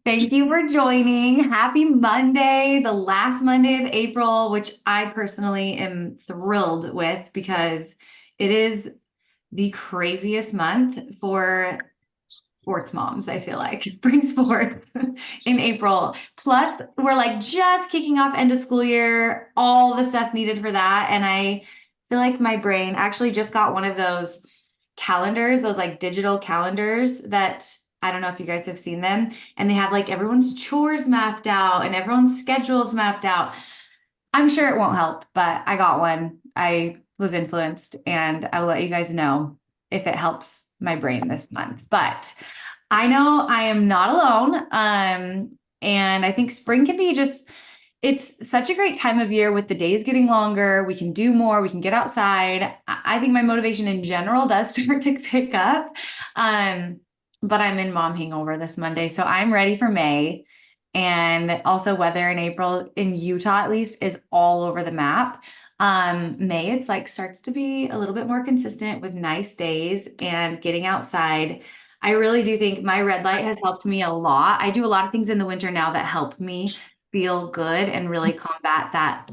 Thank you for joining. Happy Monday, the last Monday of April, which I personally am thrilled with because it is the craziest month for sports moms, I feel like. Spring sports in April. Plus, we're like just kicking off end of school year, all the stuff needed for that. And I feel like my brain actually just got one of those calendars, those like digital calendars that I don't know if you guys have seen them, and they have like everyone's chores mapped out and everyone's schedules mapped out. I'm sure it won't help, but I got one. I was influenced, and I will let you guys know if it helps my brain this month. But I know I am not alone. And I think spring can be just, it's such a great time of year with the days getting longer. We can do more, we can get outside. I think my motivation in general does start to pick up. Um, but I'm in mom hangover this Monday, so I'm ready for May. And also, weather in April in Utah, at least, is all over the map. May, it's like starts to be a little bit more consistent with nice days and getting outside. I really do think my red light has helped me a lot. I do a lot of things in the winter now that help me feel good and really combat that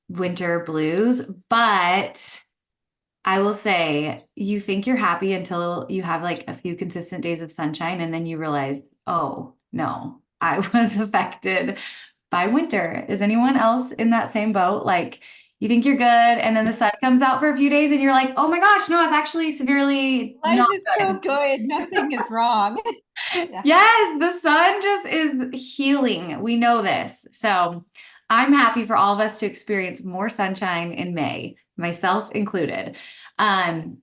winter blues. But I will say, you think you're happy until you have like a few consistent days of sunshine, and then you realize, oh no, I was affected by winter. Is anyone else in that same boat? Like, you think you're good, and then the sun comes out for a few days, and you're like, oh my gosh, no, it's actually severely Life not is so good. good. Nothing is wrong. Yeah. Yes, the sun just is healing. We know this. So I'm happy for all of us to experience more sunshine in May, myself included. Um,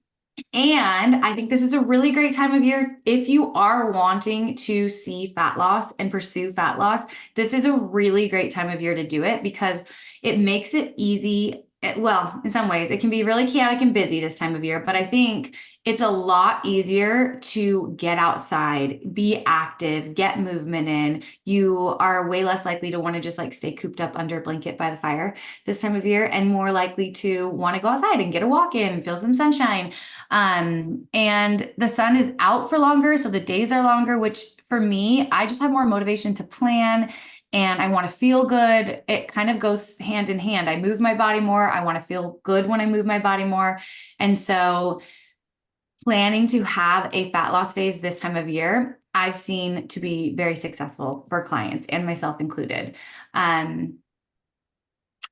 and I think this is a really great time of year if you are wanting to see fat loss and pursue fat loss. This is a really great time of year to do it because it makes it easy. Well, in some ways, it can be really chaotic and busy this time of year, but I think it's a lot easier to get outside, be active, get movement in. You are way less likely to want to just like stay cooped up under a blanket by the fire this time of year and more likely to want to go outside and get a walk in, feel some sunshine. And the sun is out for longer, so the days are longer, which for me, I just have more motivation to plan and I want to feel good. It kind of goes hand in hand. I move my body more. I want to feel good when I move my body more. And so planning to have a fat loss phase this time of year, I've seen to be very successful for clients and myself included. Um,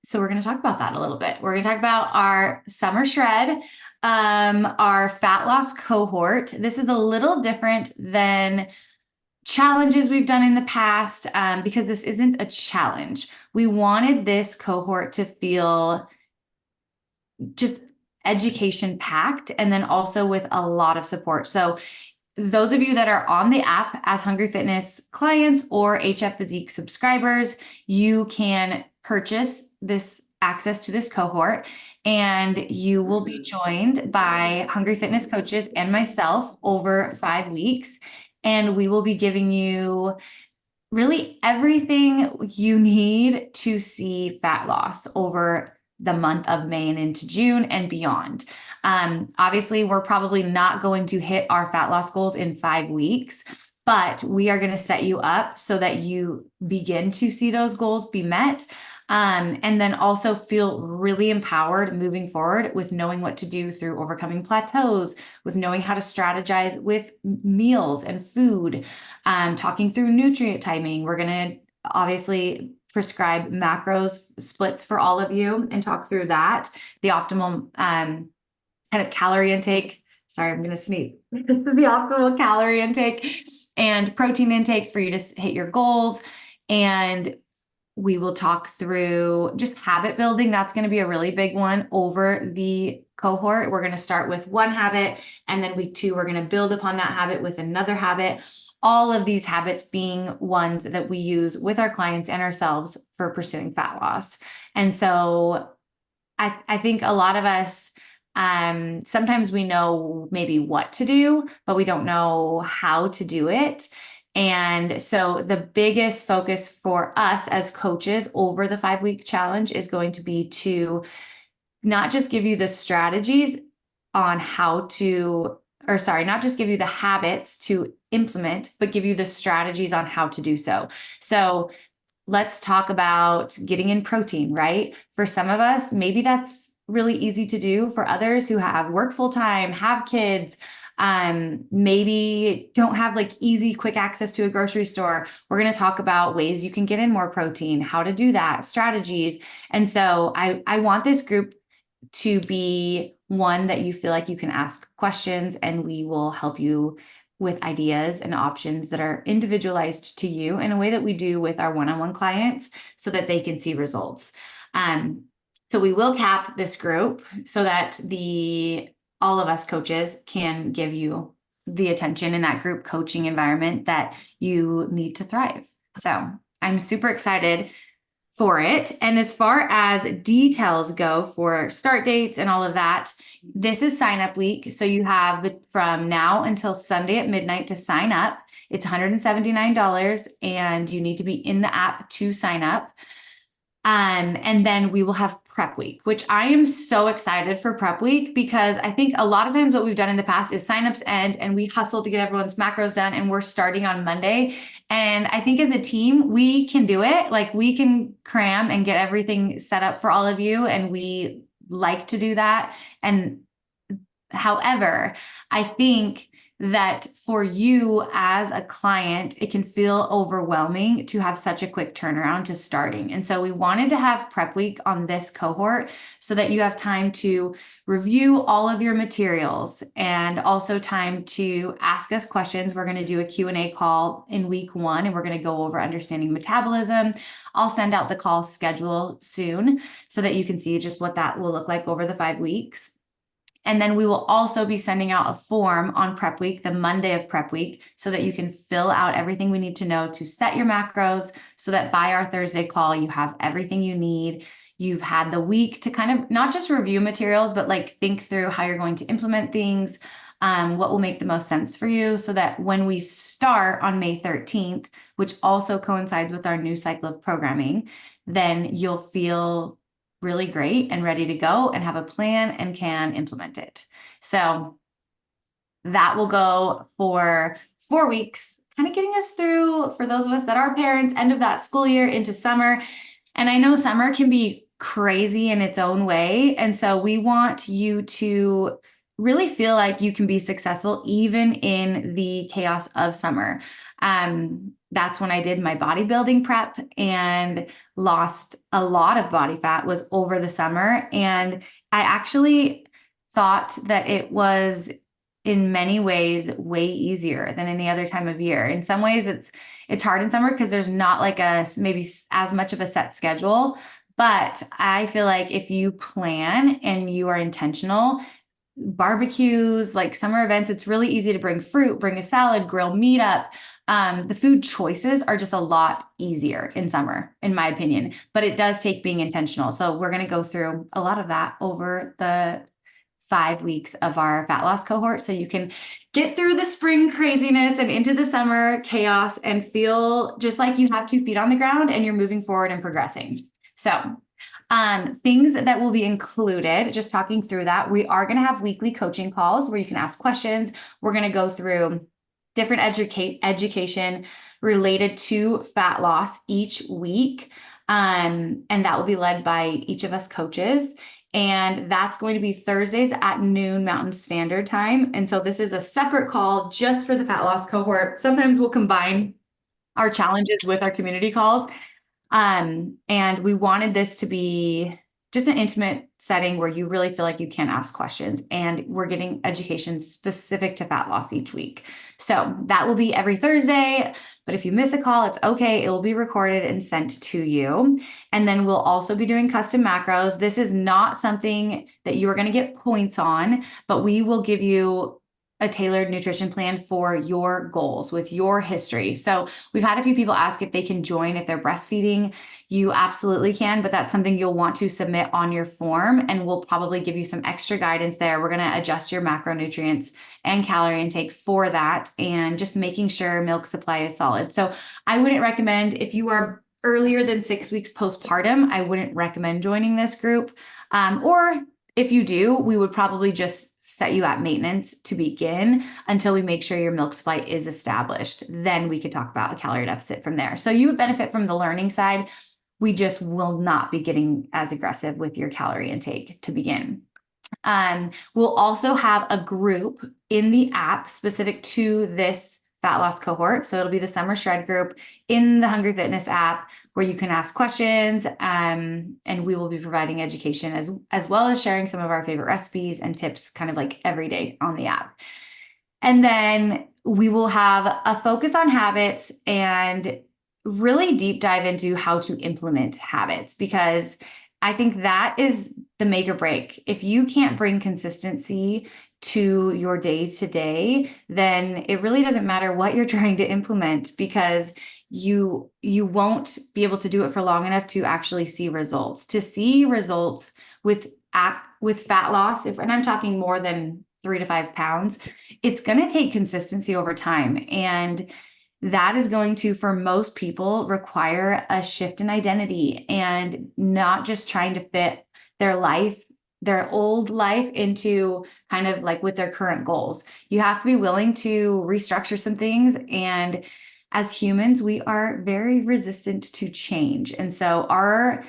so we're going to talk about that a little bit. We're going to talk about our summer shred, our fat loss cohort. This is a little different than challenges we've done in the past because this isn't a challenge. We wanted this cohort to feel just education packed and then also with a lot of support. So those of you that are on the app as Hungry Fitness clients or HF Physique subscribers, you can purchase this access to this cohort and you will be joined by Hungry Fitness coaches and myself over 5 weeks. And we will be giving you really everything you need to see fat loss over the month of May and into June and beyond. Obviously, we're probably not going to hit our fat loss goals in 5 weeks, but we are going to set you up so that you begin to see those goals be met. And then also feel really empowered moving forward with knowing what to do through overcoming plateaus, with knowing how to strategize with meals and food, talking through nutrient timing. We're going to obviously prescribe macros splits for all of you and talk through that, the optimal kind of calorie intake. Sorry, I'm going to sneeze. The optimal calorie intake and protein intake for you to hit your goals. And we will talk through just habit building. That's going to be a really big one over the cohort. We're going to start with one habit, and then week 2, we're going to build upon that habit with another habit. All of these habits being ones that we use with our clients and ourselves for pursuing fat loss. And so I think a lot of us, sometimes we know maybe what to do, but we don't know how to do it. And so the biggest focus for us as coaches over the 5-week challenge is going to be to not just give you the strategies on how to, or sorry, not just give you the habits to implement, but give you the strategies on how to do so. So let's talk about getting in protein, right? For some of us, maybe that's really easy to do. For others who have work full time, have kids, maybe don't have like easy, quick access to a grocery store. We're going to talk about ways you can get in more protein, how to do that, strategies. And so I want this group to be one that you feel like you can ask questions and we will help you with ideas and options that are individualized to you in a way that we do with our one-on-one clients so that they can see results. So we will cap this group so that all of us coaches can give you the attention in that group coaching environment that you need to thrive. So I'm super excited for it. And as far as details go for start dates and all of that, this is sign up week. So you have from now until Sunday at midnight to sign up. It's $179 and you need to be in the app to sign up. And then we will have prep week, which I am so excited for prep week because I think a lot of times what we've done in the past is signups end and we hustle to get everyone's macros done and we're starting on Monday. And I think as a team, we can do it. Like we can cram and get everything set up for all of you. And we like to do that. And however, I think that for you as a client, it can feel overwhelming to have such a quick turnaround to starting. And so we wanted to have prep week on this cohort so that you have time to review all of your materials and also time to ask us questions. We're going to do a Q&A call in week 1, and we're going to go over understanding metabolism. I'll send out the call schedule soon so that you can see just what that will look like over the 5 weeks. And then we will also be sending out a form on prep week, the Monday of prep week, so that you can fill out everything we need to know to set your macros so that by our Thursday call, you have everything you need. You've had the week to kind of not just review materials, but like think through how you're going to implement things, what will make the most sense for you so that when we start on May 13th, which also coincides with our new cycle of programming, then you'll feel really great and ready to go and have a plan and can implement it. So that will go for 4 weeks, kind of getting us through, for those of us that are parents, end of that school year into summer. And I know summer can be crazy in its own way. And so we want you to really feel like you can be successful even in the chaos of summer. That's when I did my bodybuilding prep and lost a lot of body fat was over the summer. And I actually thought that it was in many ways way easier than any other time of year. In some ways it's hard in summer because there's not like maybe as much of a set schedule, but I feel like if you plan and you are intentional, barbecues, like summer events, it's really easy to bring fruit, bring a salad, grill meat up. The food choices are just a lot easier in summer, in my opinion, but it does take being intentional. So we're going to go through a lot of that over the 5 weeks of our fat loss cohort. So you can get through the spring craziness and into the summer chaos and feel just like you have 2 feet on the ground and you're moving forward and progressing. So things that will be included, just talking through that, we are going to have weekly coaching calls where you can ask questions. We're going to go through different education related to fat loss each week. And that will be led by each of us coaches. And that's going to be Thursdays at noon Mountain Standard Time. And so this is a separate call just for the fat loss cohort. Sometimes we'll combine our challenges with our community calls. And we wanted this to be just an intimate setting where you really feel like you can ask questions, and we're getting education specific to fat loss each week. So that will be every Thursday, but if you miss a call, it's okay. It will be recorded and sent to you. And then we'll also be doing custom macros. This is not something that you are going to get points on, but we will give you a tailored nutrition plan for your goals with your history. So we've had a few people ask if they can join if they're breastfeeding. You absolutely can, but that's something you'll want to submit on your form, and we'll probably give you some extra guidance there. We're going to adjust your macronutrients and calorie intake for that, and just making sure milk supply is solid. So I wouldn't recommend, if you are earlier than 6 weeks postpartum, I wouldn't recommend joining this group. Or if you do, we would probably just set you at maintenance to begin until we make sure your milk supply is established. Then we could talk about a calorie deficit from there. So you would benefit from the learning side. We just will not be getting as aggressive with your calorie intake to begin. We'll also have a group in the app specific to this fat loss cohort. So it'll be the Summer Shred group in the Hungry Fitness app where you can ask questions, and we will be providing education as well as sharing some of our favorite recipes and tips kind of like every day on the app. And then we will have a focus on habits and really deep dive into how to implement habits, because I think that is the make or break. If you can't bring consistency to your day to day, then it really doesn't matter what you're trying to implement, because you won't be able to do it for long enough to actually see results. To see results with fat loss, and I'm talking more than 3 to 5 pounds, it's going to take consistency over time. And that is going to, for most people, require a shift in identity and not just trying to fit their life, their old life, into kind of like with their current goals. You have to be willing to restructure some things. And as humans, we are very resistant to change. And so our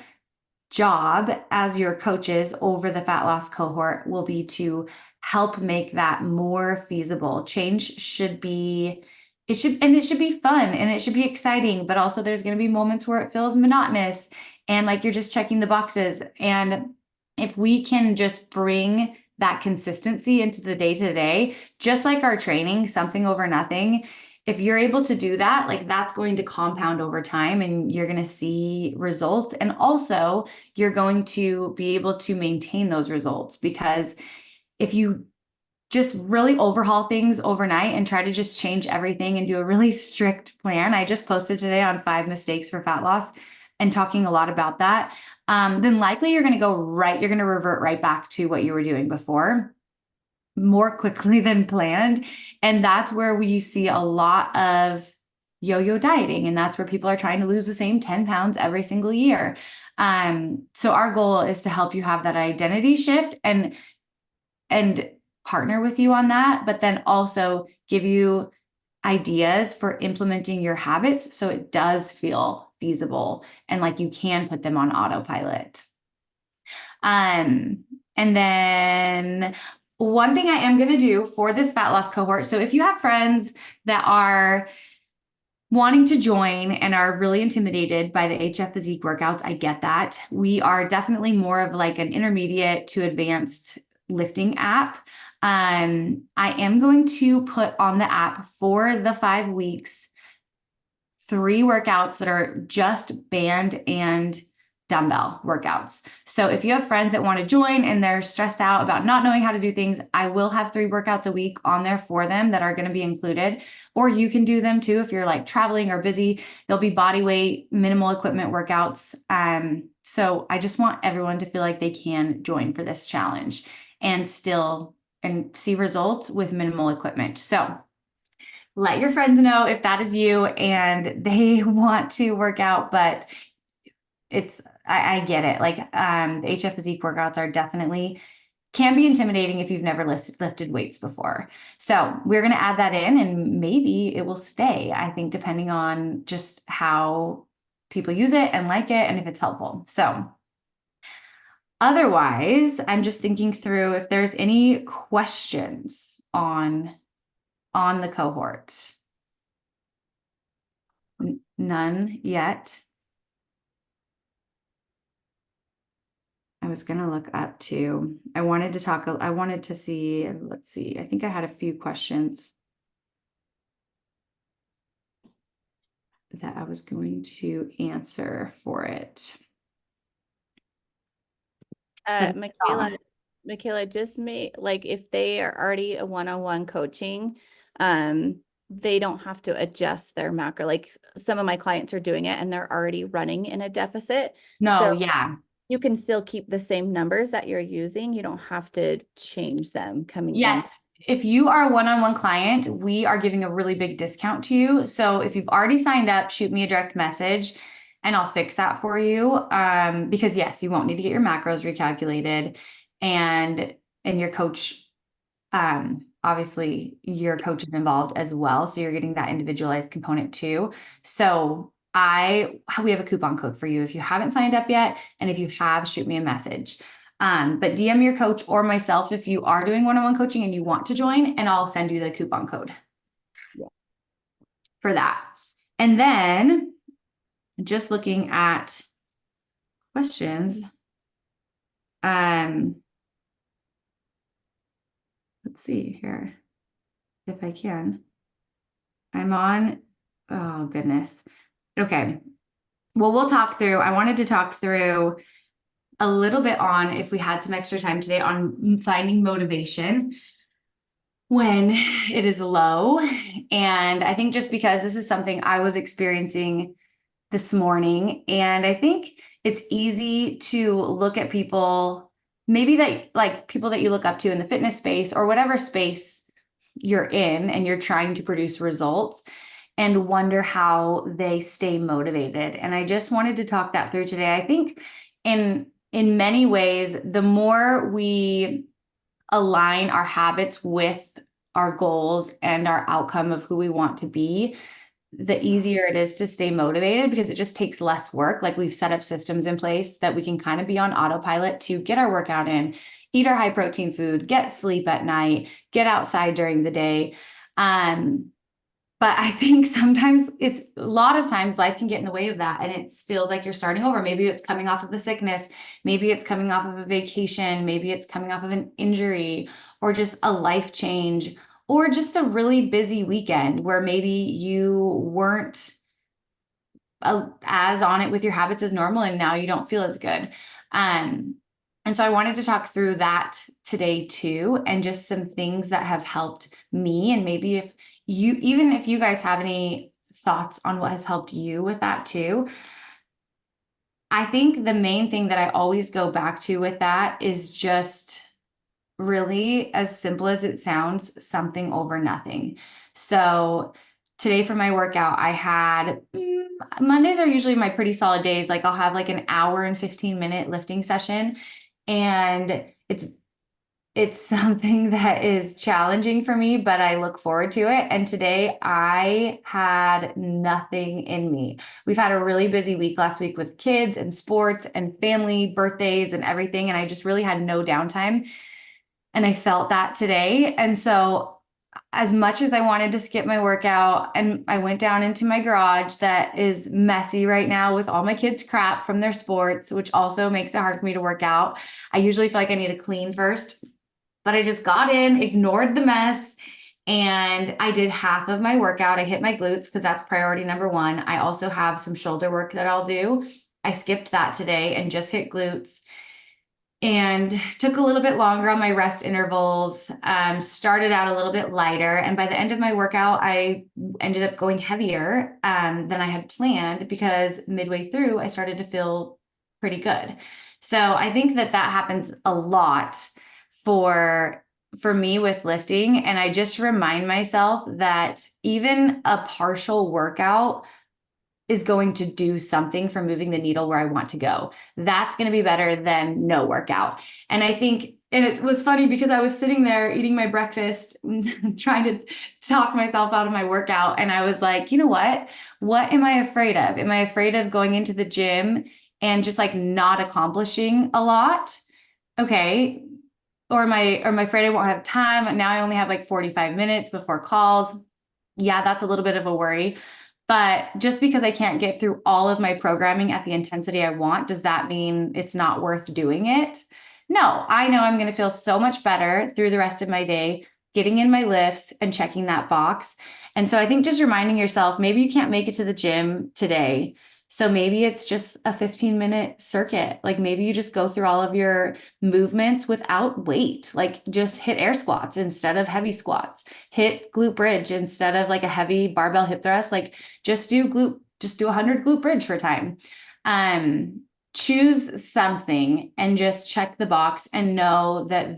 job as your coaches over the fat loss cohort will be to help make that more feasible. Change should be, it should be fun and it should be exciting, but also there's going to be moments where it feels monotonous and like you're just checking the boxes. And if we can just bring that consistency into the day to day, just like our training, something over nothing, if you're able to do that, like that's going to compound over time and you're going to see results. And also you're going to be able to maintain those results, because if you just really overhaul things overnight and try to just change everything and do a really strict plan. I just posted today on 5 mistakes for fat loss and talking a lot about that. Then likely you're going to revert right back to what you were doing before more quickly than planned. And that's where you see a lot of yo-yo dieting. And that's where people are trying to lose the same 10 pounds every single year. So our goal is to help you have that identity shift and partner with you on that, but then also give you ideas for implementing your habits so it does feel feasible and like you can put them on autopilot. And then one thing I am going to do for this fat loss cohort, so if you have friends that are wanting to join and are really intimidated by the HF Physique workouts, I get that. We are definitely more of like an intermediate to advanced lifting app. I am going to put on the app for the 5 weeks 3 workouts that are just band and dumbbell workouts. So if you have friends that want to join and they're stressed out about not knowing how to do things, I will have 3 workouts a week on there for them that are going to be included, or you can do them too if you're like traveling or busy. There'll be body weight, minimal equipment workouts. So I just want everyone to feel like they can join for this challenge and see results with minimal equipment. So let your friends know if that is you and they want to work out, but I get it. Like, the HF Physique workouts are definitely can be intimidating if you've never lifted weights before. So we're going to add that in and maybe it will stay, I think, depending on just how people use it and like it and if it's helpful. So otherwise, I'm just thinking through if there's any questions on the cohort. None yet. I was going to look up too. I wanted to see, let's see, I think I had a few questions that I was going to answer for it. Michaela, just like if they are already a one-on-one coaching, they don't have to adjust their macro. Like some of my clients are doing it and they're already running in a deficit. No, So yeah. you can still keep the same numbers that you're using. You don't have to change them coming in. Yes. If you are a one-on-one client, we are giving a really big discount to you. So if you've already signed up, shoot me a direct message and I'll fix that for you. Because yes, you won't need to get your macros recalculated and your coach Obviously your coach is involved as well. So you're getting that individualized component too. So we have a coupon code for you if you haven't signed up yet. And if you have, shoot me a message. But DM your coach or myself if you are doing one-on-one coaching and you want to join, and I'll send you the coupon code for that. And then just looking at questions. Let's see here if I can. I'm on, oh goodness. Okay. Well, I wanted to talk through a little bit on if we had some extra time today on finding motivation when it is low. And I think just because this is something I was experiencing this morning, and I think it's easy to look at people, maybe that like people that you look up to in the fitness space or whatever space you're in and you're trying to produce results, and wonder how they stay motivated. And I just wanted to talk that through today. I think in many ways, the more we align our habits with our goals and our outcome of who we want to be, the easier it is to stay motivated, because it just takes less work. Like, we've set up systems in place that we can kind of be on autopilot to get our workout in, eat our high protein food, get sleep at night, get outside during the day. But I think sometimes a lot of times life can get in the way of that. And it feels like you're starting over. Maybe it's coming off of a sickness. Maybe it's coming off of a vacation. Maybe it's coming off of an injury or just a life change, or just a really busy weekend where maybe you weren't as on it with your habits as normal, and now you don't feel as good. And so I wanted to talk through that today too, and just some things that have helped me. And maybe if you guys have any thoughts on what has helped you with that too. I think the main thing that I always go back to with that is just really, as simple as it sounds, something over nothing. So today for my workout, I had Mondays are usually my pretty solid days. Like, I'll have like an hour and 15-minute lifting session, and it's something that is challenging for me, but I look forward to it. And today I had nothing in me. We've had a really busy week last week with kids and sports and family birthdays and everything. And I just really had no downtime. And I felt that today. And so as much as I wanted to skip my workout, and I went down into my garage that is messy right now with all my kids' crap from their sports, which also makes it hard for me to work out. I usually feel like I need to clean first, but I just got in, ignored the mess, and I did half of my workout. I hit my glutes because that's priority number one. I also have some shoulder work that I'll do. I skipped that today and just hit glutes, and took a little bit longer on my rest intervals, started out a little bit lighter. And by the end of my workout, I ended up going heavier than I had planned, because midway through, I started to feel pretty good. So I think that happens a lot for me with lifting. And I just remind myself that even a partial workout is going to do something for moving the needle where I want to go. That's going to be better than no workout. And I think, and it was funny because I was sitting there eating my breakfast, trying to talk myself out of my workout. And I was like, you know what? What am I afraid of? Am I afraid of going into the gym and just like not accomplishing a lot? Okay. Or am I afraid I won't have time? Now I only have like 45 minutes before calls. Yeah, that's a little bit of a worry. But just because I can't get through all of my programming at the intensity I want, does that mean it's not worth doing it? No, I know I'm going to feel so much better through the rest of my day, getting in my lifts and checking that box. And so I think just reminding yourself, maybe you can't make it to the gym today. So maybe it's just a 15-minute circuit. Like, maybe you just go through all of your movements without weight. Like, just hit air squats instead of heavy squats, hit glute bridge instead of like a heavy barbell hip thrust. Like, just do 100 glute bridge for time. Choose something and just check the box and know that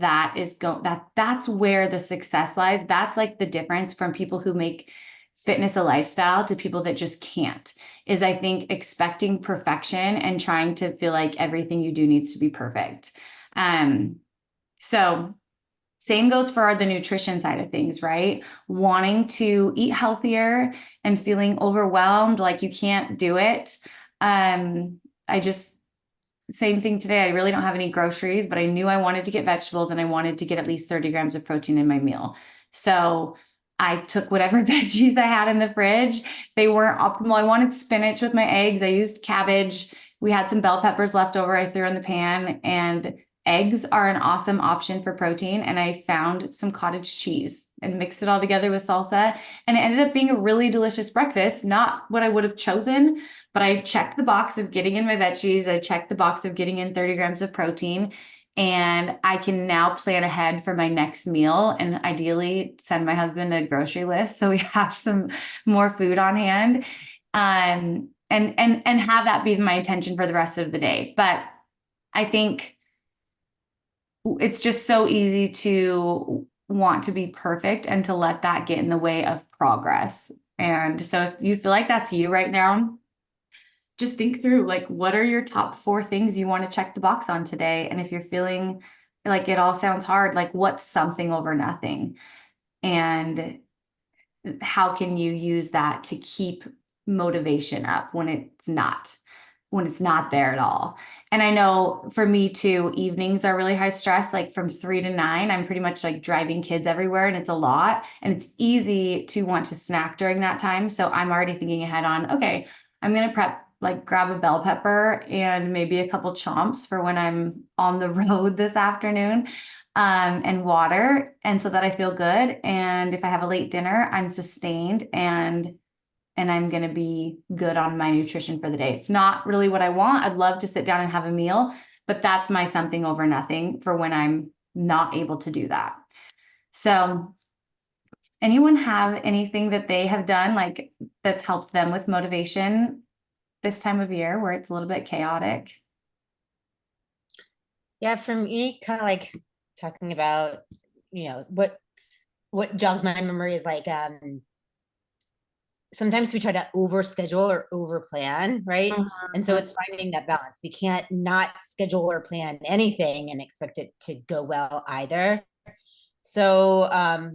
that's where the success lies. That's like the difference from people who make fitness a lifestyle to people that just can't, is I think expecting perfection and trying to feel like everything you do needs to be perfect. So Same goes for the nutrition side of things, right? Wanting to eat healthier and feeling overwhelmed, like you can't do it. I just, same thing today. I really don't have any groceries, but I knew I wanted to get vegetables and I wanted to get at least 30 grams of protein in my meal. So I took whatever veggies I had in the fridge. They weren't optimal. I wanted spinach with my eggs. I used cabbage. We had some bell peppers left over. I threw in the pan, and eggs are an awesome option for protein. And I found some cottage cheese and mixed it all together with salsa. And it ended up being a really delicious breakfast. Not what I would have chosen, but I checked the box of getting in my veggies. I checked the box of getting in 30 grams of protein. And I can now plan ahead for my next meal and ideally send my husband a grocery list so we have some more food on hand. And have that be my intention for the rest of the day. But I think it's just so easy to want to be perfect and to let that get in the way of progress. And so if you feel like that's you right now, just think through, like, what are your top 4 things you want to check the box on today? And if you're feeling like it all sounds hard, like, what's something over nothing? And how can you use that to keep motivation up when it's not there at all? And I know for me too, evenings are really high stress, like from 3 to 9, I'm pretty much like driving kids everywhere and it's a lot and it's easy to want to snack during that time. So I'm already thinking ahead on, okay, I'm going to grab a bell pepper and maybe a couple chomps for when I'm on the road this afternoon, and water. And so that I feel good. And if I have a late dinner, I'm sustained and I'm going to be good on my nutrition for the day. It's not really what I want. I'd love to sit down and have a meal, but that's my something over nothing for when I'm not able to do that. So anyone have anything that they have done like that's helped them with motivation this time of year where it's a little bit chaotic? Yeah, for me, kind of like talking about, what jogs my memory is like, sometimes we try to over schedule or over plan, right? And so it's finding that balance. We can't not schedule or plan anything and expect it to go well either. So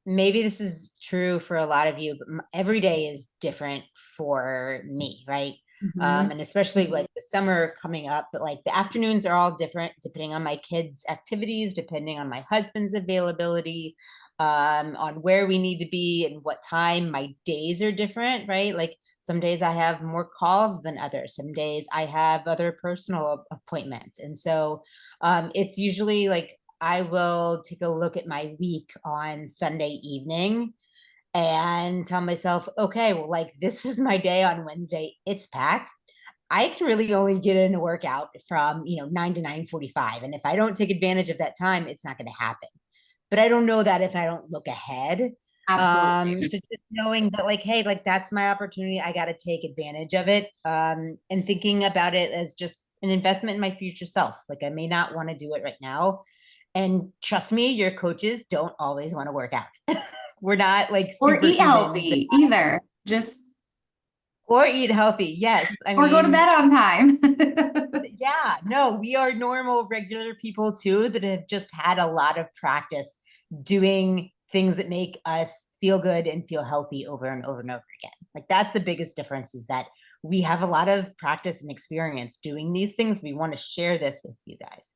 maybe this is true for a lot of you, but every day is different for me, right? And especially like the summer coming up, but like the afternoons are all different depending on my kids' activities, depending on my husband's availability, on where we need to be and what time. My days are different, right? Like some days I have more calls than others. Some days I have other personal appointments. And so it's usually like I will take a look at my week on Sunday evening and tell myself, okay, well, like this is my day on Wednesday. It's packed. I can really only get in a workout from 9 to 9:45. And if I don't take advantage of that time, it's not going to happen. But I don't know that if I don't look ahead. Absolutely. So just knowing that like, hey, like that's my opportunity. I got to take advantage of it. And thinking about it as just an investment in my future self. Like I may not want to do it right now. And trust me, your coaches don't always want to work out. We're not like Or eat superhumans healthy either. Just or eat healthy. Yes. I or go to mean, bed on time. yeah, no, we are normal, regular people too that have just had a lot of practice doing things that make us feel good and feel healthy over and over and over again. Like that's the biggest difference is that we have a lot of practice and experience doing these things. We want to share this with you guys.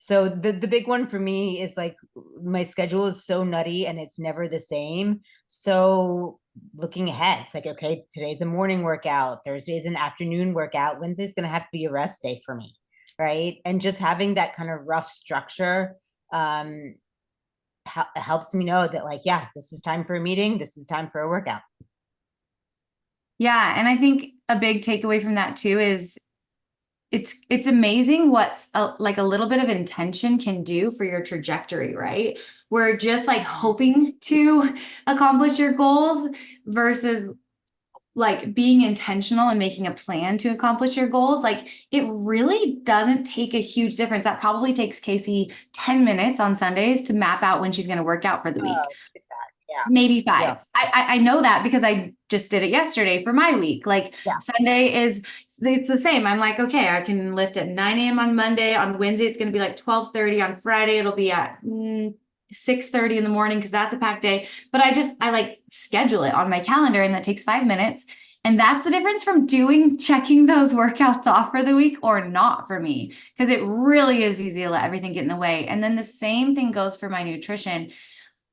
So the big one for me is like my schedule is so nutty and it's never the same. So looking ahead, it's like, okay, today's a morning workout, Thursday's an afternoon workout, Wednesday's going to have to be a rest day for me, right? And just having that kind of rough structure helps me know that like, yeah, this is time for a meeting, this is time for a workout. Yeah, and I think a big takeaway from that too is it's amazing what's like a little bit of intention can do for your trajectory, right? We're just like hoping to accomplish your goals versus like being intentional and making a plan to accomplish your goals. Like it really doesn't take a huge difference. That probably takes Casey 10 minutes on Sundays to map out when she's going to work out for the week. Yeah. maybe 5. Yeah. I know that because I just did it yesterday for my week. Like Yeah. Sunday is it's the same. I'm like, okay, I can lift at 9 a.m. on Monday. On Wednesday, it's going to be like 12:30. On Friday, it'll be at 6:30 in the morning because that's a packed day. But I like schedule it on my calendar, and that takes 5 minutes. And that's the difference from checking those workouts off for the week or not for me, because it really is easy to let everything get in the way. And then the same thing goes for my nutrition.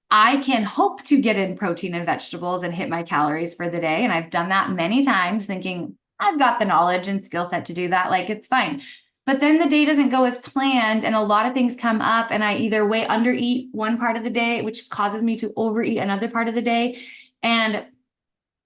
I can hope to get in protein and vegetables and hit my calories for the day. And I've done that many times thinking I've got the knowledge and skill set to do that. Like it's fine. But then the day doesn't go as planned and a lot of things come up and I either way undereat one part of the day, which causes me to overeat another part of the day. And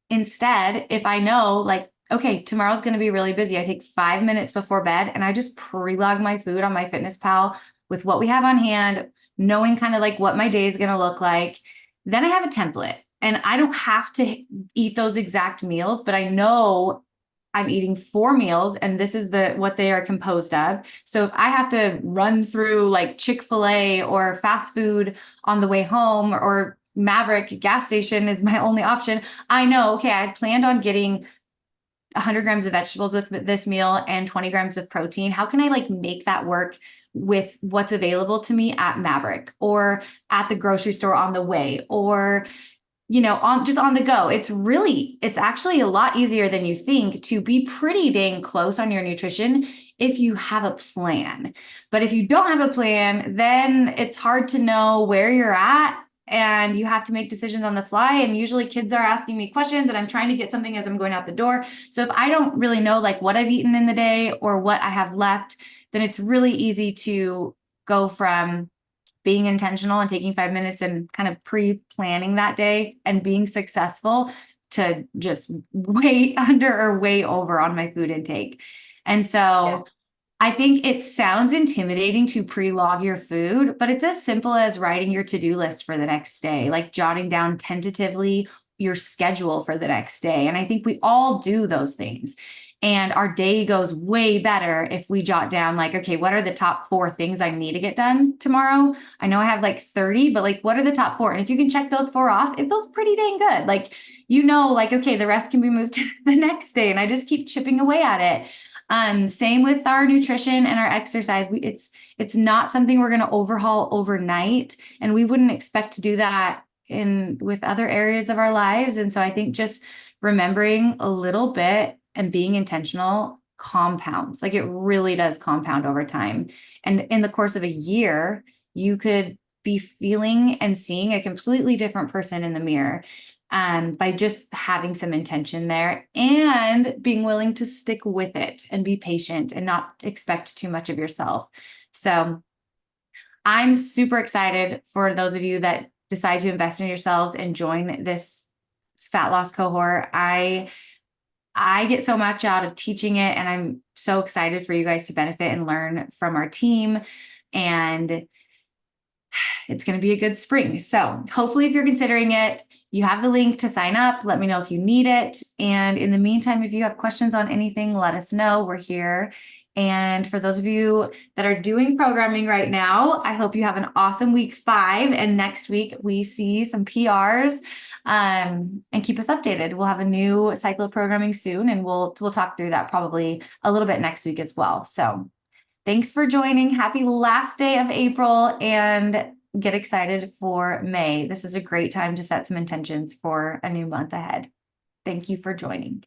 instead, if I know like, okay, tomorrow's going to be really busy, I take 5 minutes before bed and I just pre-log my food on MyFitnessPal with what we have on hand, knowing kind of like what my day is going to look like. Then I have a template and I don't have to eat those exact meals, but I know I'm eating 4 meals and this is what they are composed of. So if I have to run through like Chick-fil-A or fast food on the way home or Maverick gas station is my only option, I know, okay, I planned on getting 100 grams of vegetables with this meal and 20 grams of protein. How can I like make that work with what's available to me at Maverick or at the grocery store on the way or on the go? It's actually a lot easier than you think to be pretty dang close on your nutrition if you have a plan. But if you don't have a plan, then it's hard to know where you're at and you have to make decisions on the fly. And usually kids are asking me questions and I'm trying to get something as I'm going out the door. So if I don't really know like what I've eaten in the day or what I have left, then it's really easy to go from being intentional and taking 5 minutes and kind of pre-planning that day and being successful to just way under or way over on my food intake. And so I think it sounds intimidating to pre-log your food, but it's as simple as writing your to-do list for the next day, like jotting down tentatively your schedule for the next day. And I think we all do those things. And our day goes way better if we jot down like, okay, what are the top 4 things I need to get done tomorrow? I know I have like 30, but like, what are the top 4? And if you can check those 4 off, it feels pretty dang good. Like, like, okay, the rest can be moved to the next day. And I just keep chipping away at it. Same with our nutrition and our exercise. It's not something we're going to overhaul overnight, and we wouldn't expect to do that with other areas of our lives. And so I think just remembering a little bit and being intentional compounds. Like it really does compound over time. And in the course of a year, you could be feeling and seeing a completely different person in the mirror. By just having some intention there and being willing to stick with it and be patient and not expect too much of yourself. So I'm super excited for those of you that decide to invest in yourselves and join this fat loss cohort. I get so much out of teaching it, and I'm so excited for you guys to benefit and learn from our team. And it's going to be a good spring. So hopefully if you're considering it, you have the link to sign up. Let me know if you need it. And in the meantime, if you have questions on anything, let us know. We're here. And for those of you that are doing programming right now, I hope you have an awesome week 5. And next week we see some PRs, and keep us updated. We'll have a new cycle of programming soon, and we'll talk through that probably a little bit next week as well. So thanks for joining. Happy last day of April, and get excited for May. This is a great time to set some intentions for a new month ahead. Thank you for joining.